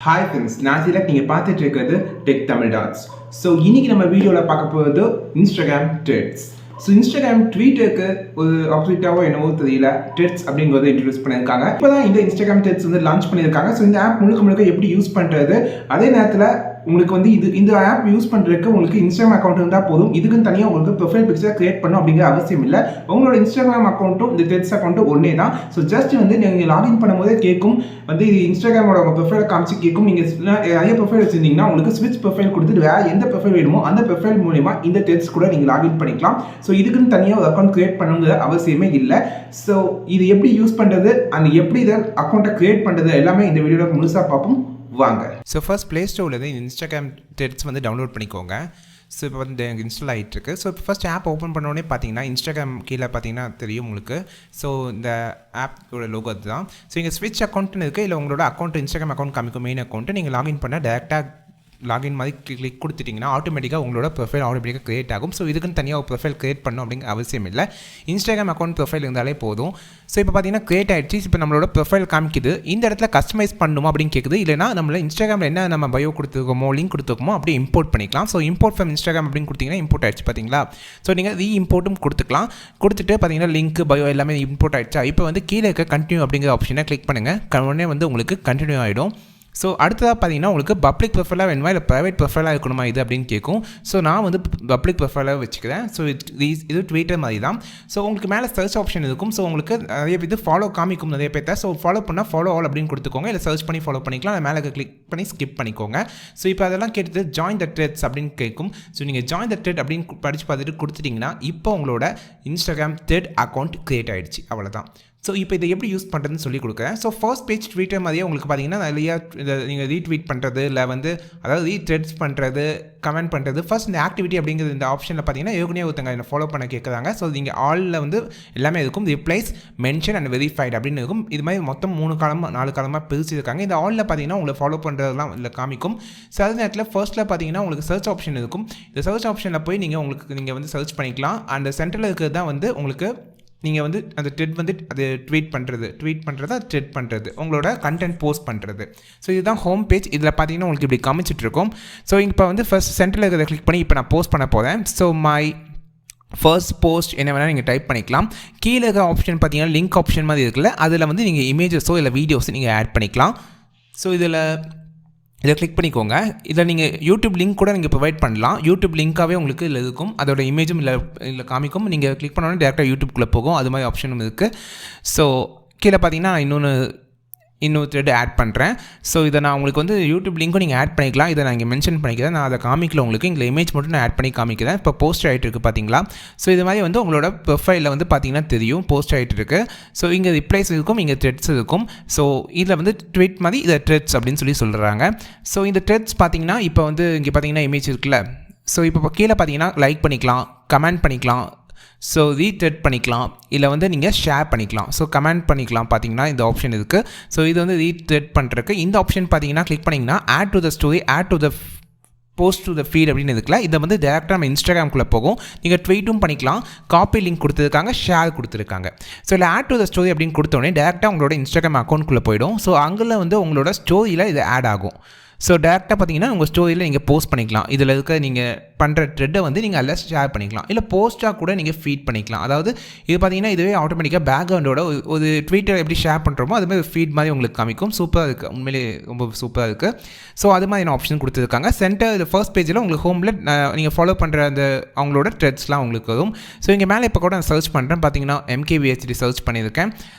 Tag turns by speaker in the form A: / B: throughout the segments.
A: Hi friends, நான் சிலக் நீங்கள் பார்த்துட்டு இருக்கிறது டெக் தமிழ் டாட்ஸ். ஸோ இன்னைக்கு நம்ம வீடியோவில் பார்க்க போகிறது இன்ஸ்டாகிராம் ட்ரெட்ஸ். ஸோ இன்ஸ்டாகிராம் ட்வீட்டருக்கு ஒரு ஆப்போசிட்டாவோ என்னவோ தெரியல, ட்ரெட்ஸ் அப்படிங்கிறத இன்ட்ரடியூஸ் பண்ணியிருக்காங்க. இப்போ தான் இந்த இன்ஸ்டாகிராம் ட்ரெட்ஸ் வந்து லான்ச் பண்ணியிருக்காங்க. ஸோ இந்த ஆப் முழுக்க எப்படி யூஸ் பண்ணுறது, அதே நேரத்தில் உங்களுக்கு வந்து இந்த ஆப் யூஸ் பண்ணுறதுக்கு உங்களுக்கு இன்ஸ்டாகிராம் அக்கௌண்ட் இருந்தால் போதும். இதுக்குன்னு தனியாக உங்களுக்கு ப்ரொஃபைல் பிக்சர் கிரியேட் பண்ணணும் அப்படிங்கிற அவசியம் இல்லை. உங்களோட இன்ஸ்டாகிராம் அக்கௌண்ட்டும் இந்த ட்ரெட்ஸ் அக்கௌண்ட்டும் ஒன்றே தான். ஸோ ஜஸ்ட் வந்து நீங்கள் லாகின் பண்ணும்போதே கேட்கும் வந்து இன்ஸ்டாகிராமோட உங்கள் ப்ரொஃபைலை காமிச்சு கேட்கும். நீங்கள் நிறைய ப்ரொஃபைல் வச்சுருந்தீங்கன்னா உங்களுக்கு ஸ்விட்ச் ப்ரொஃபைல் கொடுத்துட்டு வேறு எந்த ப்ரொஃபைல் வேணுமோ அந்த ப்ரொஃபைல் மூலிமா இந்த ட்ரெட்ஸ் கூட நீங்கள் லாகின் பண்ணிக்கலாம். ஸோ இதுக்குன்னு தனியாக ஒரு அக்கௌண்ட் கிரியேட் பண்ணுங்கிற அவசியமே இல்லை. ஸோ இது எப்படி யூஸ் பண்ணுறது அண்ட் எப்படி இதை அக்கௌண்ட்டை கிரியேட் பண்ணுறது எல்லாமே இந்த வீடியோவில் முழுசாக பார்ப்போம் வாங்க.
B: ஸோ ஃபர்ஸ்ட் ப்ளே ஸ்டோர்லேருந்து இன்ஸ்டாகிராம் ட்ரெட்ஸ் வந்து டவுன்லோட் பண்ணிக்கோங்க. ஸோ இப்போ வந்து இன்ஸ்டால் ஆகிட்டுருக்கு. ஸோ இப்போ ஃபஸ்ட் ஆப் ஓப்பன் பண்ணோடனே பார்த்தீங்கன்னா இன்ஸ்டாகிராம் கீழே பார்த்தீங்கன்னா தெரியும் உங்களுக்கு. ஸோ இந்த ஆப்போட லோகோ அதுதான். ஸோ இங்கே ஸ்விட்ச் அக்கௌண்ட்னு இருக்குது. இல்லை உங்களோட அக்கௌண்ட் இன்ஸ்டாகிராம் அக்கௌண்ட் காமிக்கும் மெயின் அக்கௌண்ட்டு நீங்கள் லாகின் பண்ணால் டேரெக்டாக லாகின் மாதிரி கிளிக் கொடுத்துட்டிங்கன்னா ஆட்டோமேட்டிக்காக உங்களோட ப்ரொஃபைல் ஆட்டோமேட்டிக்காக க்ரியேட் ஆகும். ஸோ இதுக்குன்னு தனியாக ஒரு ப்ரொஃபைல் க்ரியேட் பண்ணணும் அப்படிங்கிற அவசியம் இல்லை. இன்ஸ்டாகிராம் அக்கௌண்ட் ப்ரொஃபைல் இருந்தாலே போதும். ஸோ இப்போ பார்த்தீங்கன்னா க்ரியேட் ஆகிடுச்சு. இப்போ நம்மளோட ப்ரொஃபைல் காமிக்குது. இந்த இடத்துல கஸ்டமைஸ் பண்ணணுமா அப்படின்னு கேட்குது. இல்லைனா நம்மள இன்ஸ்டாகிராமில் என்ன நம்ம பயோ கொடுத்துருக்கோமோ லிங்க் கொடுத்துருக்கோமோ அப்படியே இம்போர்ட் பண்ணிக்கலாம். ஸோ இம்போர்ட் ஃப்ரம் இன்ஸ்டாகிராம் அப்படின்னு கொடுத்தீங்கன்னா இம்போர்ட் ஆகிடுச்சு பார்த்தீங்களா. ஸோ நீங்கள் இம்போர்ட்டும் கொடுத்துக்கலாம். கொடுத்துட்டு பார்த்தீங்கன்னா லிங்க் பயோ எல்லாமே இம்போர்ட் ஆகிடுச்சா. இப்போ வந்து கீழே இருக்க கண்டினியூ அப்படிங்கிற ஆப்ஷனை கிளிக் பண்ணுங்கள். உடனே வந்து உங்களுக்கு கண்டினியூ ஆகிடும். ஸோ அடுத்ததாக பார்த்தீங்கன்னா உங்களுக்கு பப்ளிக் ப்ரொஃபைலாக வேணுமா இல்லை ப்ரைவேட் ப்ரொஃபைலாக இருக்கணுமா இது அப்படின்னு கேட்கும். ஸோ நான் வந்து பப்ளிக் ப்ரொஃபைலாக வச்சுக்கிறேன். ஸோ இது ட்விட்டர் மாதிரி தான். ஸோ உங்களுக்கு மேலே சர்ச் ஆப்ஷன் இருக்கும். ஸோ உங்களுக்கு நிறைய இது ஃபாலோ காமிக்கும் நிறைய பேர்த்த. ஸோ ஃபாலோ பண்ணால் ஃபாலோ ஆல் அப்படின்னு கொடுத்துக்கோங்க. இல்லை சர்ச் பண்ணி ஃபாலோ பண்ணிக்கலாம். அதை மேலே கிளிக் பண்ணி ஸ்கிப் பண்ணிக்கோங்க. ஸோ இப்போ அதெல்லாம் கேட்டுட்டு ஜாயின் த ட்ரெட்ஸ் அப்படின்னு கேட்கும். ஸோ நீங்கள் ஜாயின் த ட்ரெட் அப்படின்னு படித்து பார்த்துட்டு கொடுத்துட்டிங்கன்னா இப்போ உங்களோட இன்ஸ்டாகிராம் ட்ரெட் அக்கௌண்ட் க்ரியேட் ஆகிடுச்சு. அவ்வளோதான். ஸோ இப்போ இதை எப்படி யூஸ் பண்ணுறதுன்னு சொல்லி கொடுக்குறேன். ஸோ ஃபர்ஸ்ட் பேஜ் ட்வீட்டர் மாதிரியே உங்களுக்கு பார்த்தீங்கன்னா நிறையா நீங்கள் ரீட்வீட் பண்ணுறது இல்லை வந்து அதாவது ரீட்ரெட்ஸ் பண்ணுறது கமெண்ட் பண்ணுறது. ஃபர்ஸ்ட் இந்த ஆக்டிவிட்டி அப்படிங்கிறது இந்த ஆப்ஷனில் பார்த்தீங்கன்னா ஏற்கனவே ஒருத்தங்க என்ன ஃபாலோ பண்ண கேட்குறாங்க. ஸோ நீங்கள் ஆலில் வந்து எல்லாமே இருக்கும். ரிப்ளைஸ் மென்ஷன் அண்ட் வெரிஃபைட் அப்படின்னு இருக்கும். இது மாதிரி மொத்தம் 4 காலமாக பிரிச்சுருக்காங்க. இந்த ஆலில் பார்த்தீங்கன்னா உங்களை ஃபாலோ பண்ணுறதுலாம் இல்லை காமிக்கும். ஸோ அதே நேரத்தில் ஃபர்ஸ்ட்டில் பார்த்தீங்கன்னா உங்களுக்கு சர்ச் ஆப்ஷன் இருக்கும். இந்த சர்ச் ஆப்ஷனில் போய் நீங்கள் வந்து சர்ச் பண்ணிக்கலாம். அந்த சென்டரில் இருக்கிறது தான் வந்து உங்களுக்கு நீங்கள் வந்து அந்த ட்ரெட் வந்து அது ட்வீட் பண்ணுறது அது ட்ரெட் பண்ணுறது உங்களோட கண்டென்ட் போஸ்ட் பண்ணுறது. ஸோ இதுதான் ஹோம் பேஜ். இதில் பார்த்தீங்கன்னா உங்களுக்கு இப்படி காமிச்சிட்ருக்கும். ஸோ இப்போ வந்து ஃபர்ஸ்ட் சென்டரில் இருக்கிறத கிளிக் பண்ணி இப்போ நான் போஸ்ட் பண்ண போகிறேன். ஸோ மை ஃபர்ஸ்ட் போஸ்ட் என்ன வேணால் நீங்கள் டைப் பண்ணிக்கலாம். கீழே இருக்கிற ஆப்ஷன் பார்த்தீங்கன்னா லிங்க் ஆப்ஷன் மாதிரி இருக்குல்ல, அதில் வந்து நீங்கள் இமேஜஸோ இல்லை வீடியோஸோ நீங்கள் ஆட் பண்ணிக்கலாம். ஸோ இதை கிளிக் பண்ணிக்கோங்க. இதில் நீங்கள் யூடியூப் லிங்க் கூட நீங்கள் ப்ரொவைட் பண்ணலாம். யூடியூப் லிங்காகவே உங்களுக்கு இதில் இருக்கும். அதோட இமேஜும் இல்லை காமிக்கும். நீங்கள் கிளிக் பண்ணோன்னே டேரெக்டாக யூடியூப்குள்ளே போகும். அது மாதிரி ஆப்ஷனும் இருக்குது. ஸோ கீழே பார்த்தீங்கன்னா இன்னொரு த்ரெட் ஆட் பண்ணுறேன். ஸோ இதை நான் உங்களுக்கு வந்து யூடியூப் லிங்க்கும் நீங்கள் ஆட் பண்ணிக்கலாம். இதை நான் இங்கே மென்ஷன் பண்ணிக்கிறேன். நான் அதை காமிக்கல உங்களுக்கு. இங்கே இமேஜ் மட்டும் நான் ஆட் பண்ணி காமிக்கிறேன். இப்போ போஸ்ட் ஆகிட்டு இருக்குது பார்த்தீங்களா. ஸோ இது மாதிரி வந்து உங்களோட ப்ரொஃபைலில் வந்து பார்த்தீங்கன்னா தெரியும் போஸ்ட் ஆகிட்டு இருக்குது. ஸோ இங்கே ரிப்ளைஸ் இருக்கும், இங்கே த்ரெட்ஸ் இருக்கும். ஸோ இதில் வந்து ட்வீட் மாதிரி இதை ட்ரெட்ஸ் அப்படின்னு சொல்கிறாங்க. ஸோ இந்த ட்ரெட்ஸ் பார்த்தீங்கன்னா இப்போ வந்து இங்கே பார்த்தீங்கன்னா இமேஜ் இருக்குல்ல. ஸோ இப்போ கீழே பார்த்தீங்கன்னா லைக் பண்ணிக்கலாம், கமெண்ட் பண்ணிக்கலாம், ஸோ ரீட்ரெட் பண்ணிக்கலாம், இல்லை வந்து நீங்கள் ஷேர் பண்ணிக்கலாம். ஸோ கமெண்ட் பண்ணிக்கலாம் பார்த்தீங்கன்னா இந்த ஆப்ஷன் இருக்குது. ஸோ இது வந்து ரீட்ரெட் பண்ணுறதுக்கு இந்த ஆப்ஷன் பார்த்தீங்கன்னா கிளிக் பண்ணிங்கன்னா add to the story, add to the post to the feed அப்படின்னு இருக்குல்ல. இதை வந்து டேரெக்டாக நம்ம இன்ஸ்டாகிராம்குள்ளே போகும். நீங்கள் ட்வீட்டும் பண்ணிக்கலாம், காப்பி லிங்க் கொடுத்துருக்காங்க, ஷேர் கொடுத்துருக்காங்க. ஸோ இல்லை ஆட் டு த ஸ்டோரி அப்படின்னு கொடுத்தோடனே டேரெக்டாக உங்களோட இன்ஸ்டாகிராம் அக்கௌண்ட்குள்ளே போயிடும். ஸோ அங்கே வந்து உங்களோட ஸ்டோரியில் இது ஆட் ஆகும். ஸோ டேரெக்டாக பார்த்தீங்கன்னா உங்கள் ஸ்டோரியில் நீங்கள் போஸ்ட் பண்ணிக்கலாம். இதில் இருக்க நீங்கள் பண்ணுற ட்ரெட்டை வந்து நீங்கள் அதில் ஷேர் பண்ணிக்கலாம். இல்லை போஸ்ட்டாக கூட நீங்கள் ஃபீட் பண்ணிக்கலாம். அதாவது இது பார்த்தீங்கன்னா இதுவே ஆட்டோமேட்டிக்காக பேக்ரவுண்டோட ஒரு ட்வீட்டர் எப்படி ஷேர் பண்ணுறோமோ அதுமாதிரி ஃபீட் மாதிரி உங்களுக்கு காமிக்கும். சூப்பராக இருக்குது, உண்மையிலே ரொம்ப சூப்பராக இருக்குது. ஸோ அது மாதிரி ஆப்ஷன் கொடுத்துருக்காங்க. சென்டர் ஃபர்ஸ்ட் பேஜில் உங்களுக்கு ஹோமில் நீங்கள் ஃபாலோ பண்ணுற அந்த அவங்களோட ட்ரெட்ஸ்லாம் உங்களுக்கு வரும். ஸோ இங்கே மேலே இப்போ கூட நான் சர்ச் பண்ணுறேன் பார்த்தீங்கன்னா MKBHD சர்ச் பண்ணியிருக்கேன்.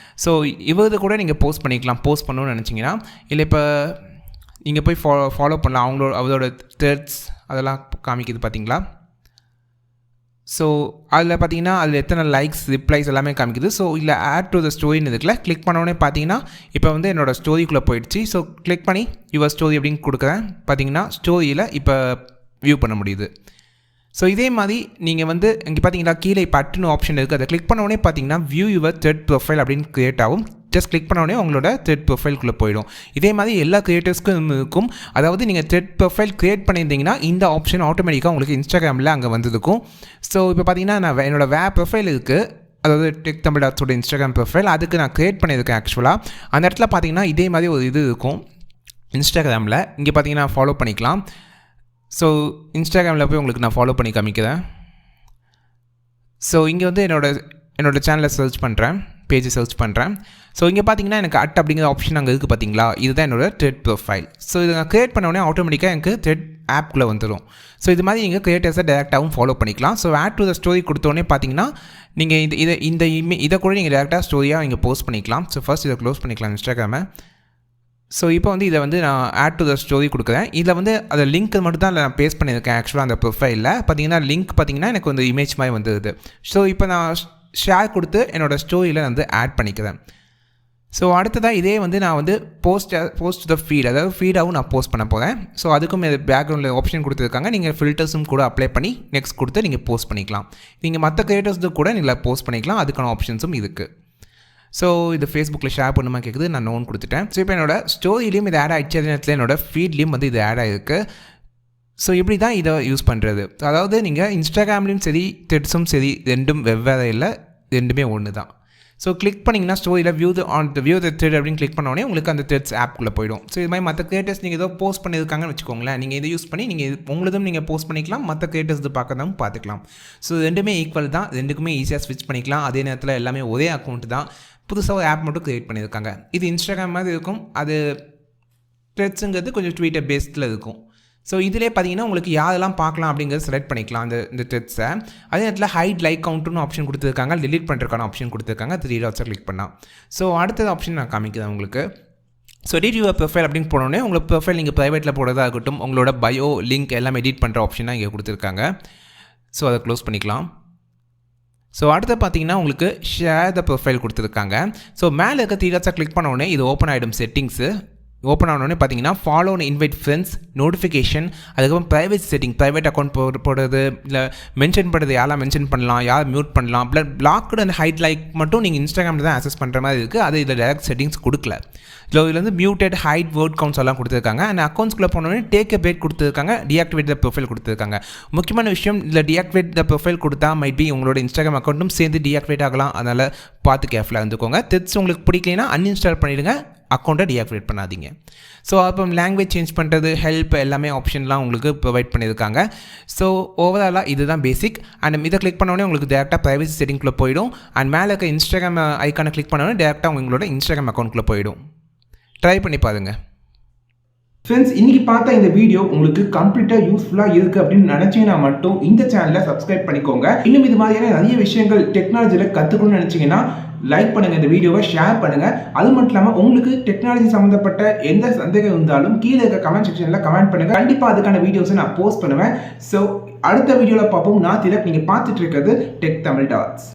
B: ஸோ இவது கூட நீங்கள் போஸ்ட் பண்ணிக்கலாம். போஸ்ட் பண்ணணும்னு நினச்சிங்கன்னா இல்லை இப்போ நீங்கள் போய் ஃபாலோ பண்ணலாம். அவரோட த்ரெட்ஸ் அதெல்லாம் காமிக்குது பார்த்தீங்களா. ஸோ அதில் பார்த்தீங்கன்னா அதில் எத்தனை லைக்ஸ் ரிப்ளைஸ் எல்லாமே காமிக்குது. ஸோ இல்லை ஆட் டு த ஸ்டோரின்னு இருக்குல்ல, கிளிக் பண்ணோடனே பார்த்தீங்கன்னா இப்போ வந்து என்னோடய ஸ்டோரிக்குள்ளே போயிடுச்சு. ஸோ கிளிக் பண்ணி யுவர் ஸ்டோரி அப்படின்னு கொடுக்குறேன். பார்த்தீங்கன்னா ஸ்டோரியில் இப்போ வியூ பண்ண முடியுது. ஸோ இதே மாதிரி நீங்கள் வந்து இங்கே பார்த்தீங்கன்னா கீழே இப்போ அட்டுன்னு ஆப்ஷன் இருக்குது. அதை கிளிக் பண்ணோடனே பார்த்தீங்கன்னா வியூ யுவர் த்ரெட் ப்ரொஃபைல் அப்படின்னு க்ரியேட் ஆகும். ஜஸ்ட் கிளிக் பண்ணோடனே உங்களோட த்ரெட் ப்ரொஃபைல்குள்ளே போயிடும். இதே மாதிரி எல்லா க்ரியேட்டர்ஸ்க்கும் இருக்கும். அதாவது நீங்கள் த்ரெட் ப்ரொஃபைல் க்ரியேட் பண்ணியிருந்தீங்கன்னா இந்த ஆப்ஷன் ஆட்டோமேட்டிக்காக உங்களுக்கு இன்ஸ்டாகிராமில் அங்கே வந்திருக்கும். ஸோ இப்போ பார்த்தீங்கன்னா நான் என்னோடய ப்ரொஃபைல் இருக்குது, அதாவது டெக் தமிழ் டாட்ஸோட இன்ஸ்டாகிராம் ப்ரொஃபைல், அதுக்கு நான் க்ரியேட் பண்ணியிருக்கேன் ஆக்சுவலாக. அந்த இடத்துல பார்த்தீங்கன்னா இதே மாதிரி ஒரு இது இருக்கும். இன்ஸ்டாகிராமில் இங்கே பார்த்தீங்கன்னா ஃபாலோ பண்ணிக்கலாம். ஸோ இன்ஸ்டாகிராமில் போய் உங்களுக்கு நான் ஃபாலோ பண்ணி காமிக்கிறேன். ஸோ இங்கே வந்து என்னோடய சேனலை சர்ச் பண்ணுறேன், பேஜை சர்ச் பண்ணுறேன். ஸோ இங்கே பார்த்தீங்கன்னா எனக்கு அப்படிங்கிற ஆப்ஷன் அங்கே இருக்குது பார்த்தீங்களா, இதுதான் என்னோடய த்ரெட் ப்ரொஃபைல். ஸோ இதை நான் க்ரியேட் பண்ண உடனே ஆட்டோமேட்டிக்காக எனக்கு த்ரெட் ஆப்குள்ளே வந்துடும். ஸோ இது மாதிரி நீங்கள் க்ரியேட்டர்ஸை டேரெக்டாகவும் ஃபாலோ பண்ணிக்கலாம். So add to the story கொடுத்தோடனே பார்த்தீங்கன்னா நீங்கள் இதை கூட நீங்கள் டேரெக்டாக ஸ்டோரியாக நீங்கள் போஸ்ட் பண்ணிக்கலாம். ஸோ ஃபர்ஸ்ட் இதை க்ளோஸ் பண்ணிக்கலாம் இன்ஸ்டாகிராமை. ஸோ இப்போ வந்து இதை வந்து நான் ஆட் டு த ஸ்டோரி கொடுக்குறேன். இதில் வந்து அதை லிங்க் மட்டும் தான் நான் பேஸ்ட் பண்ணியிருக்கேன். ஆக்சுவலாக அந்த ப்ரொஃபைலில் பார்த்தீங்கன்னா லிங்க் பார்த்தீங்கன்னா எனக்கு வந்து இமேஜ் மாதிரி வந்துடுது. ஸோ இப்போ நான் ஷேர் கொடுத்து என்னோடய ஸ்டோரியில் வந்து ஆட் பண்ணிக்கிறேன். ஸோ அடுத்ததாக இதே வந்து நான் வந்து போஸ்ட் த ஃபீட், அதாவது ஃபீடாகவும் நான் போஸ்ட் பண்ண போகிறேன். ஸோ அதுக்கும் பேக்ரவுண்டில் ஆப்ஷன் கொடுத்துருக்காங்க. நீங்கள் ஃபில்டர்ஸும் கூட அப்ளை பண்ணி நெக்ஸ்ட் கொடுத்து நீங்கள் போஸ்ட் பண்ணிக்கலாம். நீங்கள் மற்ற கிரியேட்டர்ஸுக்கு கூட நீங்கள் போஸ்ட் பண்ணிக்கலாம். அதுக்கான ஆப்ஷன்ஸும் இருக்குது. ஸோ இது ஃபேஸ்புக்கில் ஷேர் பண்ணுமா கேட்குது, நான் நோன் கொடுத்துட்டேன். ஸோ இப்போ என்னோடய ஸ்டோரியிலையும் இது ஆட் ஆகிடுச்சு, அதே நேரத்தில் என்னோடய ஃபீட்லேயும் வந்து இது ஆட் ஆகிருக்கு. ஸோ இப்படி தான் இதை யூஸ் பண்ணுறது. அதாவது நீங்கள் இன்ஸ்டாகிராம்லேயும் சரி த்ரெட்ஸும் சரி ரெண்டும் வெவ்வேறு இல்லை, ரெண்டுமே ஒன்று தான். ஸோ கிளிக் பண்ணிங்கன்னா ஸ்டோரியில் வியூ த த்ரெட் அப்படின்னு கிளிக் பண்ணோடனே உங்களுக்கு அந்த த்ரெட்ஸ் ஆப்குள்ளே போயிடும். ஸோ இது மாதிரி மற்ற கிரியேட்டர்ஸ் நீங்கள் ஏதோ போஸ்ட் பண்ணியிருக்காங்கன்னு வச்சுக்கோங்களேன், நீங்கள் இதை யூஸ் பண்ணி நீங்கள் உங்களதும் நீங்கள் போஸ்ட் பண்ணிக்கலாம், மற்ற கிரியேட்டர்ஸ் பார்க்கறதும் பார்த்துக்கலாம். ஸோ ரெண்டுமே ஈக்குவல் தான், ரெண்டுக்குமே ஈஸியாக ஸ்விட்ச் பண்ணிக்கலாம். அதே நேரத்தில் எல்லாமே ஒரே அக்கௌண்ட் தான், புதுசாக ஒரு ஆப் மட்டும் க்ரியேட் பண்ணியிருக்காங்க. இது இன்ஸ்டாகிராம் மாதிரி இருக்கும், அது த்ரெட்ஸுங்கிறது கொஞ்சம் ட்விட்டர் பேஸ்டில் இருக்கும். ஸோ இதிலே பார்த்தீங்கன்னா உங்களுக்கு யாரெல்லாம் பார்க்கலாம் அப்படிங்கிறது செலக்ட் பண்ணிக்கலாம் இந்த த்ரெட்ஸை. அதே நேரத்தில் ஹைட் லைக் கவுண்ட்னு ஆப்ஷன் கொடுத்துருக்காங்க, டெலிட் பண்ணுறதுக்கான ஆப்ஷன் கொடுத்துருக்காங்க. 3 டாட்ஸை கிளிக் பண்ணால் ஸோ அடுத்தது ஆப்ஷன் நான் காமிக்கிறேன் உங்களுக்கு. ஸோ எடிட் யுவர் ப்ரொஃபைல் அப்படின்னு போனோடனே உங்களுக்கு ப்ரொஃபைல் நீங்கள் ப்ரைவேட்டில் போடுறதா இருக்கட்டும், உங்களோட பயோ லிங்க் எல்லாமே எடிட் பண்ணுற ஆப்ஷனாக இங்கே கொடுத்துருக்காங்க. ஸோ அதை க்ளோஸ் பண்ணிக்கலாம். ஸோ அடுத்து பார்த்தீங்கன்னா உங்களுக்கு ஷேர் த ப்ரொஃபைல் கொடுத்துருக்காங்க. ஸோ மேலே இருக்க 3 டாட்ஸை கிளிக் பண்ண உடனே இது ஓப்பன் ஆகிடும். செட்டிங்ஸு ஓப்பன் ஆனோடனே பார்த்தீங்கன்னா ஃபாலோ இன்வைட் ஃப்ரெண்ட்ஸ், நோட்டிஃபிகேஷன், அதுக்கப்புறம் ப்ரைவேட் செட்டிங், ப்ரைவேட் அக்கௌண்ட் போடுறது, இல்லை மென்ஷன் பண்ணுறது யாரெல்லாம் மென்ஷன் பண்ணலாம், யார் மியூட் பண்ணலாம், பிளாக்டு அந்த ஹைட் லைக் மட்டும் நீங்கள் இன்ஸ்டாகிராமில் தான் ஆக்சஸ் பண்ணுற மாதிரி இருக்குது. அது இதில் டேரக்ட் செட்டிங்ஸ் கொடுக்கல. இதில் வந்து மியூட்டட் ஹைட் வேர்ட் கவுண்ட்ஸ் எல்லாம் கொடுத்துருக்காங்க. அண்ட் அக்கௌண்ட்ஸ்குள்ளே போனோடனே டேக் எ பிரேக் கொடுத்துருக்காங்க, டீஆக்டிவேட் த ப்ரொஃபைல் கொடுத்துருக்காங்க. முக்கியமான விஷயம், இதில் டீஆக்டிவேட் த ப்ரொஃபைல் கொடுத்தா மைட் பி உங்களோட இன்ஸ்டாகிராம் அக்கௌண்ட்டும் சேர்ந்து டீஆக்டிவேட் ஆகலாம். அதனால் பார்த்து கேர்ஃபுல்லாக இருந்துக்கோங்க. த்ரெட்ஸ் உங்களுக்கு பிடிக்கலைன்னா அன்இன்ஸ்டால் பண்ணிவிடுங்க, அக்கௌண்ட்டை டீஆக்டிவேட் பண்ணாதீங்க. ஸோ அப்போ லாங்குவேஜ் சேஞ்ச் பண்ணுறது, ஹெல்ப் எல்லாமே ஆப்ஷன்லாம் உங்களுக்கு ப்ரொவைட் பண்ணியிருக்காங்க. ஸோ ஓவராலாக இதுதான் பேசிக். அண்ட் இதை கிளிக் பண்ணோடனே உங்களுக்கு டேரெக்டாக ப்ரைவசி செட்டிங்குள்ளே போயிடும். அண்ட் மேலே இருக்க இன்ஸ்டாகிராம் ஐக்கானை கிளிக் பண்ணோடனே டேரெக்டாக உங்களோட இன்ஸ்டாகிராம் அக்கௌண்ட்டுக்குள்ளே போயிடும். ட்ரை பண்ணி பாருங்கள்.
A: ஃப்ரெண்ட்ஸ், இன்றைக்கி பார்த்த இந்த வீடியோ உங்களுக்கு கம்ப்ளீட்டாக யூஸ்ஃபுல்லாக இருக்குது அப்படின்னு நினச்சிங்கன்னா மட்டும் இந்த சேனலை சப்ஸ்கிரைப் பண்ணிக்கோங்க. இன்னும் இது மாதிரியான நிறைய விஷயங்கள் டெக்னாலஜியில் கற்றுக்கணும்னு நினச்சிங்கன்னா லைக் பண்ணுங்கள், இந்த வீடியோவை ஷேர் பண்ணுங்கள். அது மட்டும் இல்லாமல் உங்களுக்கு டெக்னாலஜி சம்மந்தப்பட்ட எந்த சந்தேகம் இருந்தாலும் கீழே இருக்க கமெண்ட் செக்ஷனில் கமெண்ட் பண்ணுங்கள். கண்டிப்பாக அதுக்கான வீடியோஸை நான் போஸ்ட் பண்ணுவேன். ஸோ அடுத்த வீடியோவில் பார்ப்போம். நான் திலக், நீங்கள் பார்த்துட்டு இருக்கிறது டெக் தமிழ் டாட்ஸ்.